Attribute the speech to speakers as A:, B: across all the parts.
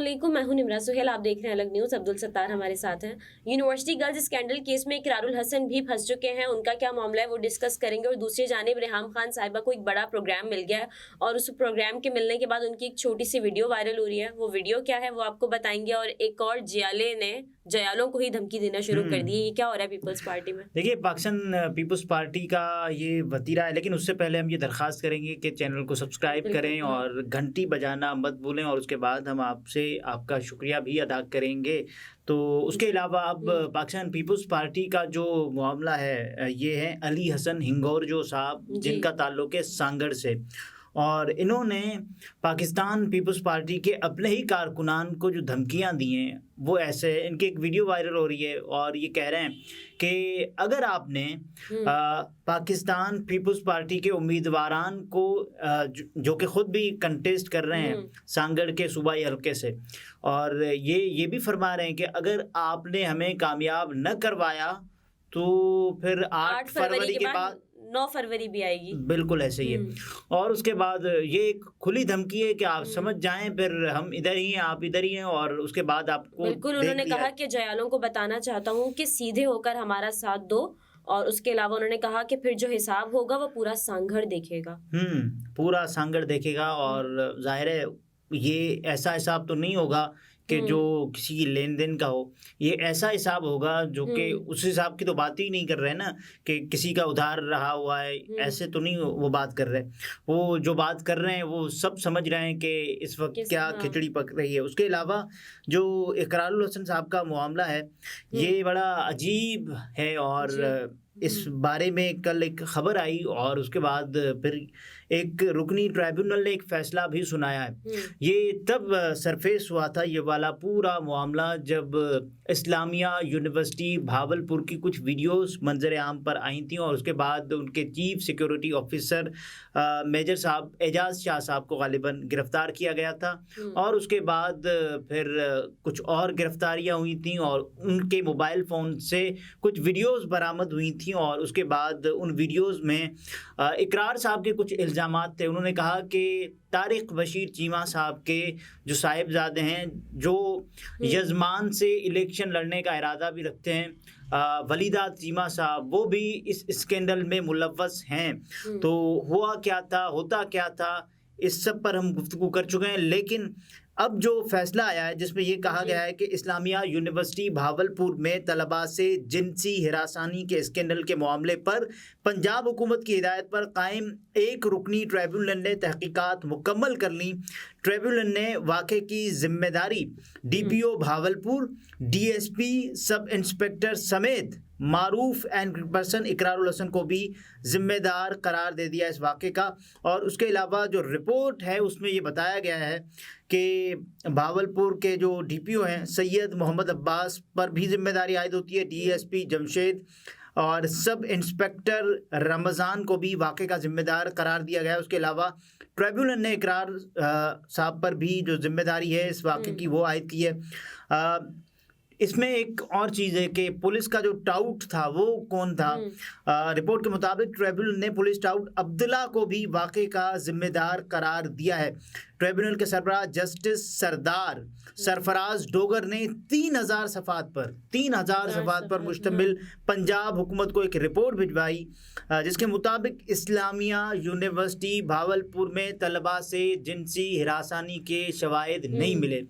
A: علیکم، میں ہوں نمرہ سہیل، آپ دیکھ رہے ہیں الگ نیوز۔ عبدالستار ہمارے ساتھ ہیں۔ یونیورسٹی گرلز اسکینڈل کیس میں اقرار الحسن بھی پھنس چکے ہیں، ان کا کیا معاملہ ہے وہ ڈسکس کریں گے۔ اور دوسری جانب ریحام خان صاحبہ کو ایک بڑا پروگرام مل گیا ہے اور اس پروگرام کے ملنے کے بعد ان کی ایک چھوٹی سی ویڈیو وائرل ہو رہی ہے، وہ ویڈیو کیا ہے وہ آپ کو بتائیں گے۔ اور ایک اور جیالوں کو ہی دھمکی دینا شروع کر دی ہے، یہ کیا ہو رہا ہے پیپلز پارٹی میں؟
B: دیکھیے، پاکستان پیپلز پارٹی کا یہ وتیرہ ہے، لیکن اس سے پہلے ہم یہ درخواست کریں گے کہ چینل کو سبسکرائب کریں اور گھنٹی بجانا مت بھولیں، اور اس کے بعد ہم آپ سے آپ کا شکریہ بھی ادا کریں گے۔ تو اس کے علاوہ اب پاکستان پیپلز پارٹی کا جو معاملہ ہے یہ ہے علی حسن ہنگور صاحب، جن کا تعلق ہے سانگڑ سے، اور انہوں نے پاکستان پیپلز پارٹی کے اپنے ہی کارکنان کو جو دھمکیاں دی ہیں وہ ایسے، ان کی ایک ویڈیو وائرل ہو رہی ہے اور یہ کہہ رہے ہیں کہ اگر آپ نے پاکستان پیپلز پارٹی کے امیدواران کو جو کہ خود بھی کنٹیسٹ کر رہے ہیں سانگڑ کے صوبائی حلقے سے، اور یہ بھی فرما رہے ہیں کہ اگر آپ نے ہمیں کامیاب نہ کروایا تو پھر 8 فروری کے بعد
A: 9 فروری بھی آئے گی۔
B: بالکل ایسے ہی ہے، اور اس کے بعد یہ ایک کھلی دھمکی ہے کہ آپ سمجھ جائیں، پھر ہم ادھر ہی ہیں، آپ ادھر ہی ہیں، اور اس کے بعد آپ کو
A: بالکل انہوں نے کہا کہ جیالوں کو بتانا چاہتا ہوں کہ سیدھے ہو کر ہمارا ساتھ دو، اور اس کے علاوہ انہوں نے کہا کہ پھر جو حساب ہوگا وہ پورا سانگھڑ دیکھے گا۔
B: پورا سانگڑ دیکھے گا، اور ظاہر ہے یہ ایسا حساب تو نہیں ہوگا کہ جو کسی کی لین دین کا ہو، یہ ایسا حساب ہوگا جو کہ اس حساب کی تو بات ہی نہیں کر رہے نا، کہ کسی کا ادھار رہا ہوا ہے، ایسے تو نہیں وہ بات کر رہے۔ وہ جو بات کر رہے ہیں وہ سب سمجھ رہے ہیں کہ اس وقت کیا کھچڑی پک رہی ہے۔ اس کے علاوہ جو اقرار الحسن صاحب کا معاملہ ہے یہ بڑا عجیب ہے، اور اس بارے میں کل ایک خبر آئی اور اس کے بعد پھر ایک رکنی ٹرائیبیونل نے ایک فیصلہ بھی سنایا ہے۔ یہ تب سرفیس ہوا تھا یہ والا پورا معاملہ جب اسلامیہ یونیورسٹی بھاولپور کی کچھ ویڈیوز منظر عام پر آئی تھیں، اور اس کے بعد ان کے چیف سیکیورٹی آفیسر میجر صاحب اعجاز شاہ صاحب کو غالباً گرفتار کیا گیا تھا، اور اس کے بعد پھر کچھ اور گرفتاریاں ہوئی تھیں، اور ان کے موبائل فون سے کچھ ویڈیوز برآمد ہوئی تھیں، اور اس کے بعد ان ویڈیوز میں اقرار صاحب کے کچھ الزامات تھے۔ انہوں نے کہا کہ طارق بشیر چیمہ صاحب کے جو صاحبزادے ہیں، جو یزمان سے الیکشن لڑنے کا ارادہ بھی رکھتے ہیں، ولیدہ چیمہ صاحب، وہ بھی اس اسکینڈل میں ملوث ہیں۔ تو ہوا کیا تھا، ہوتا کیا تھا، اس سب پر ہم گفتگو کر چکے ہیں، لیکن اب جو فیصلہ آیا ہے جس میں یہ کہا گیا ہے کہ اسلامیہ یونیورسٹی بھاولپور میں طلباء سے جنسی ہراسانی کے اسکینڈل کے معاملے پر پنجاب حکومت کی ہدایت پر قائم ایک رکنی ٹرائیبیونل نے تحقیقات مکمل کر لیں۔ ٹرائیبیونل نے واقعے کی ذمہ داری D P O Bahawalpur, D S P, sub inspector سمیت معروف پرسن اقرار الحسن کو بھی ذمہ دار قرار دے دیا اس واقعے کا۔ اور اس کے علاوہ جو رپورٹ ہے اس میں یہ بتایا گیا ہے کہ بھاولپور کے جو ڈی پی او ہیں سید محمد عباس پر بھی ذمہ داری عائد ہوتی ہے، ڈی ایس پی جمشید اور سب انسپکٹر رمضان کو بھی واقعے کا ذمہ دار قرار دیا گیا ہے۔ اس کے علاوہ ٹرائیبیونل نے اقرار صاحب پر بھی جو ذمہ داری ہے اس واقعے کی وہ عائد کی ہے۔ اس میں ایک اور چیز ہے کہ پولیس کا جو ٹاؤٹ تھا وہ کون تھا۔ رپورٹ کے مطابق ٹرائیبیونل نے پولیس ٹاؤٹ عبداللہ کو بھی واقعے کا ذمہ دار قرار دیا ہے۔ ٹرائیبیونل کے سربراہ جسٹس سردار سرفراز ڈوگر نے 3000 صفحات پر مشتمل پنجاب حکومت کو ایک رپورٹ بھجوائی، جس کے مطابق اسلامیہ یونیورسٹی بھاولپور میں طلباء سے جنسی ہراسانی کے شواہد نہیں ملے۔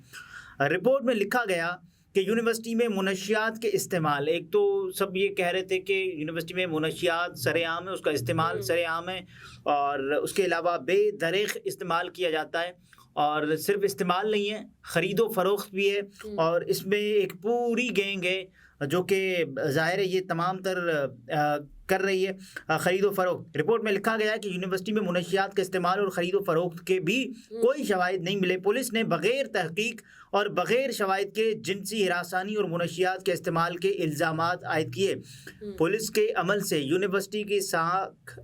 B: رپورٹ میں لکھا گیا کہ یونیورسٹی میں منشیات کے استعمال، ایک تو سب یہ کہہ رہے تھے کہ یونیورسٹی میں منشیات سر عام ہے، اس کا استعمال سر عام ہے، اور اس کے علاوہ بے دریغ استعمال کیا جاتا ہے، اور صرف استعمال نہیں ہے، خرید و فروخت بھی ہے، اور اس میں ایک پوری گینگ ہے جو کہ ظاہر ہے یہ تمام تر کر رہی ہے خرید و فروخت۔ رپورٹ میں لکھا گیا ہے کہ یونیورسٹی میں منشیات کے استعمال اور خرید و فروخت کے بھی کوئی شواہد نہیں ملے۔ پولیس نے بغیر تحقیق اور بغیر شواہد کے جنسی ہراسانی اور منشیات کے استعمال کے الزامات عائد کیے۔ پولیس کے عمل سے یونیورسٹی کی ساکھ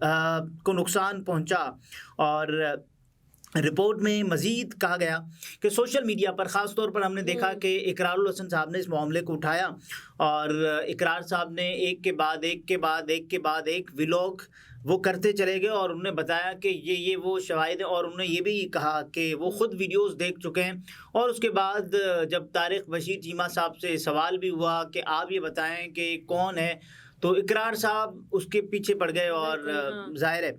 B: کو نقصان پہنچا، اور رپورٹ میں مزید کہا گیا کہ سوشل میڈیا پر خاص طور پر ہم نے دیکھا کہ اقرار الحسن صاحب نے اس معاملے کو اٹھایا، اور اقرار صاحب نے ایک کے بعد ایک ولاگ وہ کرتے چلے گئے اور انہوں نے بتایا کہ یہ وہ شواہد ہیں، اور انہوں نے یہ بھی کہا کہ وہ خود ویڈیوز دیکھ چکے ہیں. اور اس کے بعد جب طارق بشیر چیمہ صاحب سے سوال بھی ہوا کہ آپ یہ بتائیں کہ کون ہے، تو اقرار صاحب اس کے پیچھے پڑ گئے، اور ظاہر ہے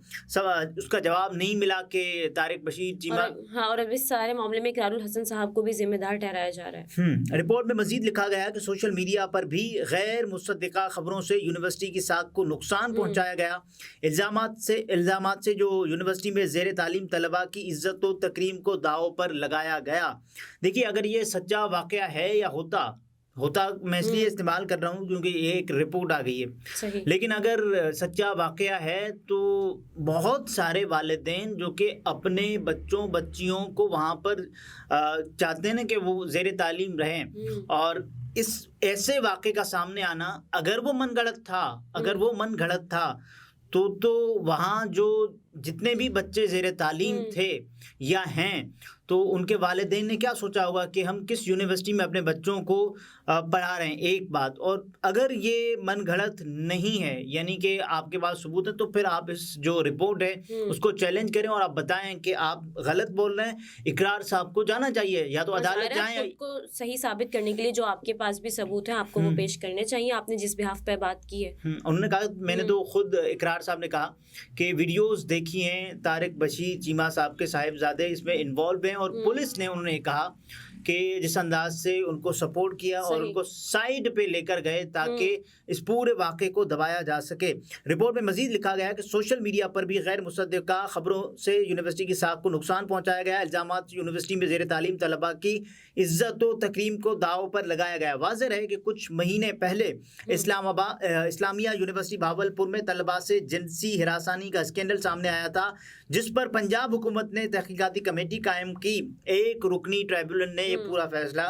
B: اس کا جواب نہیں ملا کہ طارق بشیر چیمہ.
A: اور اب اس سارے معاملے میں اقرار الحسن صاحب کو بھی ذمہ دار ٹھہرایا جا رہا ہے.
B: رپورٹ میں مزید لکھا گیا کہ سوشل میڈیا پر بھی غیر مصدقہ خبروں سے یونیورسٹی کی ساکھ کو نقصان پہنچایا گیا. الزامات سے جو یونیورسٹی میں زیر تعلیم طلباء کی عزت و تکریم کو داؤ پر لگایا گیا. دیکھیے، اگر یہ سچا واقعہ ہے یا ہوتا میں اس لیے استعمال کر رہا ہوں کیونکہ یہ ایک رپورٹ آ گئی ہے، لیکن اگر سچا واقعہ ہے تو بہت سارے والدین جو کہ اپنے بچیوں کو وہاں پر چاہتے ہیں کہ وہ زیر تعلیم رہیں، اور اس ایسے واقعے کا سامنے آنا، اگر وہ من گھڑت تھا تو وہاں جو جتنے بھی بچے زیر تعلیم تھے یا ہیں، تو ان کے والدین نے کیا سوچا ہوگا کہ ہم کس یونیورسٹی میں اپنے بچوں کو پڑھا رہے ہیں. ایک بات، اور اگر یہ من گھڑت نہیں ہے، یعنی کہ آپ کے پاس ثبوت ہے، تو پھر آپ اس جو رپورٹ ہے اس کو چیلنج کریں اور آپ بتائیں کہ آپ غلط بول رہے ہیں. اقرار صاحب کو جانا چاہیے، یا تو عدالت جائیں.
A: خود کو صحیح ثابت کرنے کے لیے جو آپ کے پاس بھی ثبوت ہیں آپ کو وہ پیش کرنے چاہیے، آپ نے جس بحاف پہ بات کی ہے.
B: انہوں نے کہا، میں نے تو خود اقرار صاحب نے کہا کہ ویڈیوز دیکھی ہیں، طارق بشیر چیمہ صاحب کے صاحبزادے اس میں انوالو ہیں، اور پولیس نے انہوں نے کہا کہ جس انداز سے ان کو سپورٹ کیا اور ان کو سائیڈ پہ لے کر گئے تاکہ اس پورے واقعے کو دبایا جا سکے. رپورٹ میں مزید لکھا گیا کہ سوشل میڈیا پر بھی غیر مصدقہ خبروں سے یونیورسٹی کی ساکھ کو نقصان پہنچایا گیا. الزامات یونیورسٹی میں زیر تعلیم طلباء کی عزت و تکریم کو داؤ پر لگایا گیا. واضح ہے کہ کچھ مہینے پہلے اسلامیہ یونیورسٹی بھاولپور میں طلباء سے جنسی ہراسانی کا اسکینڈل سامنے آیا تھا، جس پر پنجاب حکومت نے تحقیقاتی کمیٹی قائم کی. ایک رکنی ٹریبیونل نے یہ پورا فیصلہ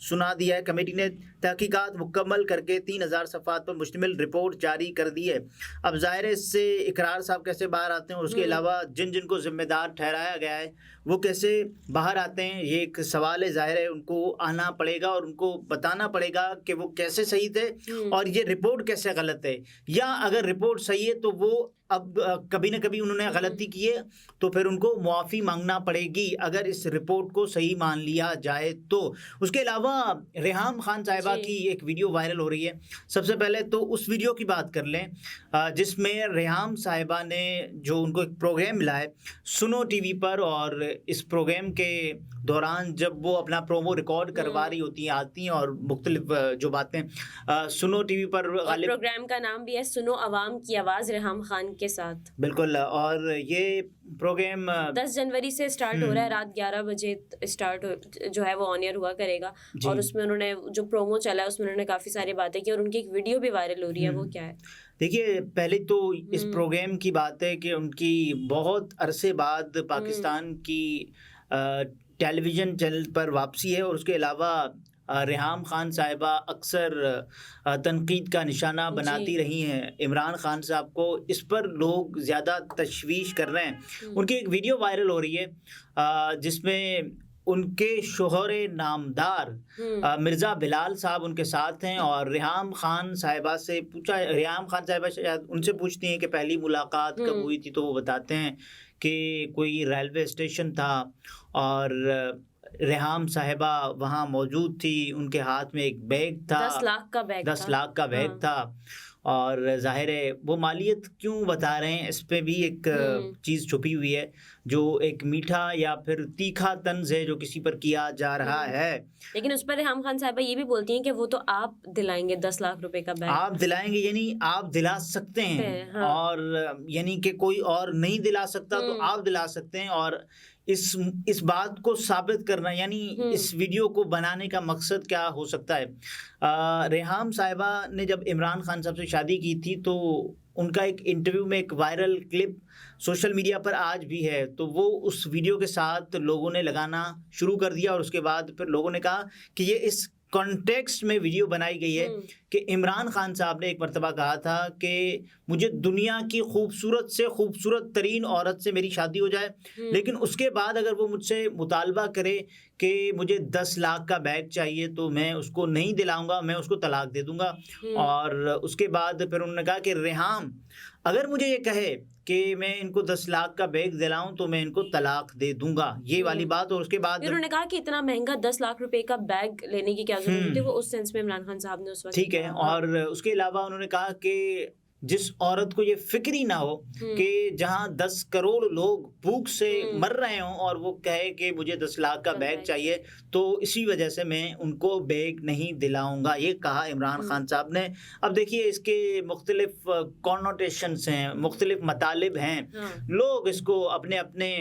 B: سنا دیا ہے. کمیٹی نے تحقیقات مکمل کر کے 3000 صفحات پر مشتمل رپورٹ جاری کر دی ہے. اب ظاہر ہے اس سے اقرار صاحب کیسے باہر آتے ہیں، اور اس کے علاوہ جن کو ذمہ دار ٹھہرایا گیا ہے وہ کیسے باہر آتے ہیں، یہ ایک سوال ہے. ظاہر ہے ان کو آنا پڑے گا اور ان کو بتانا پڑے گا کہ وہ کیسے صحیح تھے اور یہ رپورٹ کیسے غلط ہے، یا اگر رپورٹ صحیح ہے تو وہ اب کبھی نہ کبھی انہوں نے غلطی کی ہے تو پھر ان کو معافی مانگنا پڑے گی اگر اس رپورٹ کو صحیح مان لیا جائے تو. اس کے علاوہ ریحام خان صاحبہ کی ایک ویڈیو وائرل ہو رہی ہے. سب سے پہلے تو اس ویڈیو کی بات کر لیں جس میں ریحام صاحبہ نے جو ان کو ایک پروگرام ملا ہے سنو ٹی وی پر، اور اس پروگرام کے دوران جب وہ اپنا پرومو ریکارڈ کروا رہی ہوتی ہیں، آتی ہیں اور مختلف جو باتیں سنو ٹی وی پر،
A: پروگرام کا نام بھی ہے سنو عوام کی آواز ریحام خان کے ساتھ.
B: بالکل. اور یہ پروگرام
A: 10 جنوری سے سٹارٹ ہو رہا ہے، رات 11 بجے سٹارٹ جو ہے وہ آن ایئر ہوا کرے گا. اور اس میں انہوں نے جو پرومو چلا ہے اس میں انہوں نے کافی ساری باتیں کی، اور ان کی ایک ویڈیو بھی وائرل ہو رہی ہے. وہ کیا ہے؟
B: دیکھیے، پہلے تو اس پروگرام کی بات ہے کہ ان کی بہت عرصے بعد پاکستان کی ٹیلی ویژن چینل پر واپسی ہے، اور اس کے علاوہ ریحام خان صاحبہ اکثر تنقید کا نشانہ بناتی رہی ہیں عمران خان صاحب کو. اس پر لوگ زیادہ تشویش کر رہے ہیں. ان کی ایک ویڈیو وائرل ہو رہی ہے جس میں ان کے شوہر نامدار مرزا بلال صاحب ان کے ساتھ ہیں، اور ریحام خان صاحبہ سے پوچھا، ریحام خان صاحبہ شاید ان سے پوچھتی ہیں کہ پہلی ملاقات کب ہوئی تھی، تو وہ بتاتے ہیں کہ کوئی ریلوے اسٹیشن تھا اور ریحام صاحبہ وہاں موجود تھی. ان کے ہاتھ میں ایک بیگ تھا،
A: 10 لاکھ کا بیگ
B: تھا. اور ظاہر ہے وہ مالیت کیوں بتا رہے ہیں، اس پہ بھی ایک چیز چھپی ہوئی ہے جو ایک میٹھا یا پھر تیکھا طنز ہے جو کسی پر کیا جا رہا ہے.
A: لیکن اس پر ریحام خان صاحبہ یہ بھی بولتی ہیں کہ وہ تو آپ دلائیں گے 10 لاکھ روپے کا بیگ.
B: آپ دلائیں گے یعنی آپ دلا سکتے ہیں، اور یعنی کہ کوئی اور نہیں دلا سکتا تو آپ دلا سکتے ہیں. اور اس بات کو ثابت کرنا، یعنی اس ویڈیو کو بنانے کا مقصد کیا ہو سکتا ہے. ریحام صاحبہ نے جب عمران خان صاحب سے شادی کی تھی تو ان کا ایک انٹرویو میں ایک وائرل کلپ سوشل میڈیا پر آج بھی ہے، تو وہ اس ویڈیو کے ساتھ لوگوں نے لگانا شروع کر دیا. اور اس کے بعد پھر لوگوں نے کہا کہ یہ اس کانٹیکسٹ میں ویڈیو بنائی گئی ہے کہ عمران خان صاحب نے ایک مرتبہ کہا تھا کہ مجھے دنیا کی خوبصورت سے خوبصورت ترین عورت سے میری شادی ہو جائے، لیکن اس کے بعد اگر وہ مجھ سے مطالبہ کرے کہ مجھے 10 لاکھ کا بیگ چاہیے تو میں اس کو نہیں دلاؤں گا، میں اس کو طلاق دے دوں گا۔ اور اس کے بعد پھر انہوں نے کہا کہ ریحام اگر مجھے یہ کہے کہ میں ان کو 10 لاکھ کا بیگ دلاؤں تو میں ان کو طلاق دے دوں گا، یہ والی بات۔ اور اس کے بعد
A: انہوں نے کہا کہ اتنا مہنگا 10 لاکھ روپے کا بیگ لینے کی کیا ضرورت ہے، وہ اس سینس میں عمران خان صاحب نے اس وقت
B: ٹھیک ہے۔ اور اس کے علاوہ انہوں نے کہا کہ جس عورت کو یہ فکر ہی نہ ہو کہ جہاں 10 کروڑ لوگ بھوک سے مر رہے ہوں اور وہ کہے کہ مجھے 10 لاکھ کا بیگ چاہیے تو اسی وجہ سے میں ان کو بیگ نہیں دلاؤں گا، یہ کہا عمران خان صاحب نے۔ اب دیکھیے اس کے مختلف کونوٹیشنز ہیں، مختلف مطالب ہیں، لوگ اس کو اپنے اپنے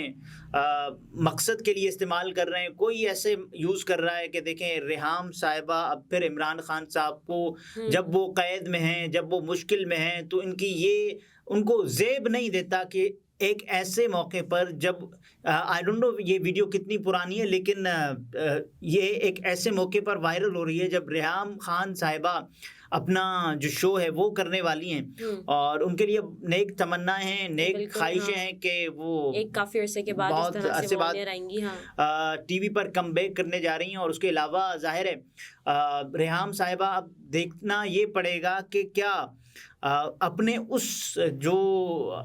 B: مقصد کے لیے استعمال کر رہے ہیں۔ کوئی ایسے یوز کر رہا ہے کہ دیکھیں ریحام صاحبہ اب پھر عمران خان صاحب کو جب وہ قید میں ہیں، جب وہ مشکل میں ہیں تو ان کو زیب نہیں دیتا کہ ایک ایسے موقع پر جب آئی ڈونٹ نو یہ ویڈیو کتنی پرانی ہے، لیکن یہ ایک ایسے موقع پر وائرل ہو رہی ہے جب ریحام خان صاحبہ اپنا جو شو ہے وہ کرنے والی ہیں، اور ان کے لیے نیک تمنا ہیں، نیک خواہشیں ہیں کہ وہ
A: ایک کافی عرصے کے بعد
B: بہت عرصے بعد ٹی وی پر کم بیک کرنے جا رہی ہیں۔ اور اس کے علاوہ ظاہر ہے ریحام صاحبہ اب دیکھنا یہ پڑے گا کہ کیا اپنے اس جو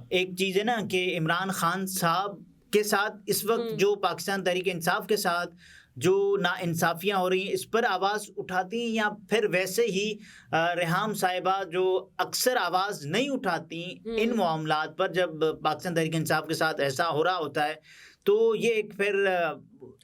B: ایک چیز ہے نا کہ عمران خان صاحب کے ساتھ اس وقت جو پاکستان تحریک انصاف کے ساتھ جو ناانصافیاں ہو رہی ہیں اس پر آواز اٹھاتی ہیں، یا پھر ویسے ہی ریحام صاحبہ جو اکثر آواز نہیں اٹھاتی ان معاملات پر جب پاکستان تحریک انصاف کے ساتھ ایسا ہو رہا ہوتا ہے، تو یہ ایک پھر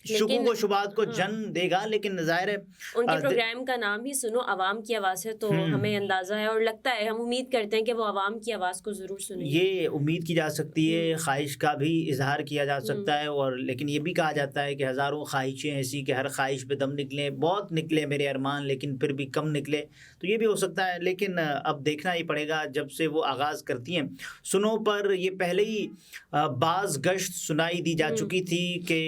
B: شکوک و شبہات کو جنم دے گا۔ لیکن ظاہر ہے
A: ان کے پروگرام کا نام ہی سنو عوام کی آواز ہے، تو ہمیں اندازہ ہے اور لگتا ہے، ہم امید کرتے ہیں کہ وہ عوام کی آواز کو ضرور سنیں۔
B: یہ امید کی جا سکتی ہے، خواہش کا بھی اظہار کیا جا سکتا ہے، اور لیکن یہ بھی کہا جاتا ہے کہ ہزاروں خواہشیں ایسی کہ ہر خواہش پہ دم نکلیں، بہت نکلے میرے ارمان لیکن پھر بھی کم نکلے، تو یہ بھی ہو سکتا ہے۔ لیکن اب دیکھنا ہی پڑے گا، جب سے وہ آغاز کرتی ہیں سنو پر یہ پہلے ہی بعض گشت سنائی دی جا چکی تھی کہ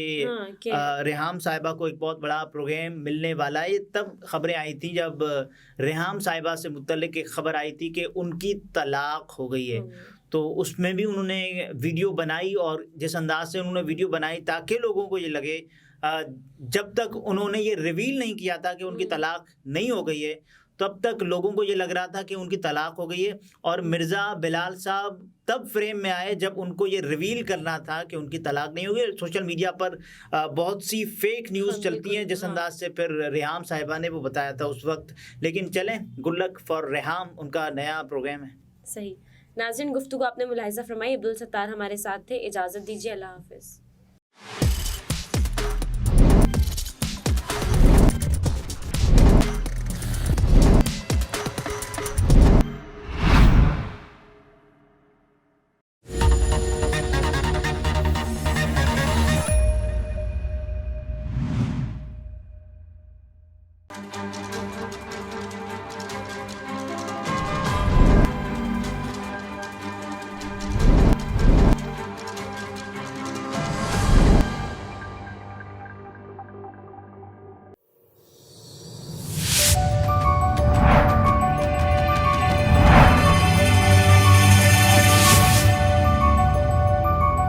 B: ریحام صاحبہ کو ایک بہت بڑا پروگرام ملنے والا ہے۔ تب خبریں آئی تھیں جب ریحام صاحبہ سے متعلق ایک خبر آئی تھی کہ ان کی طلاق ہو گئی ہے، تو اس میں بھی انہوں نے ویڈیو بنائی، اور جس انداز سے انہوں نے ویڈیو بنائی تاکہ لوگوں کو یہ لگے، جب تک انہوں نے یہ ریویل نہیں کیا تھا کہ ان کی طلاق نہیں ہو گئی ہے تب تک لوگوں کو یہ لگ رہا تھا کہ ان کی طلاق ہو گئی ہے۔ اور مرزا بلال صاحب تب فریم میں آئے جب ان کو یہ ریویل کرنا تھا کہ ان کی طلاق نہیں ہوگی۔ سوشل میڈیا پر بہت سی فیک نیوز چلتی ہیں جس انداز سے پھر ریحام صاحبہ نے وہ بتایا تھا اس وقت۔ لیکن چلیں، گڈ لک فار ریحام، ان کا نیا پروگرام ہے۔
A: صحیح ناظرین، گفتگو آپ نے ملاحظہ فرمائی، عبدالستار ہمارے ساتھ تھے، اجازت دیجیے، اللہ حافظ۔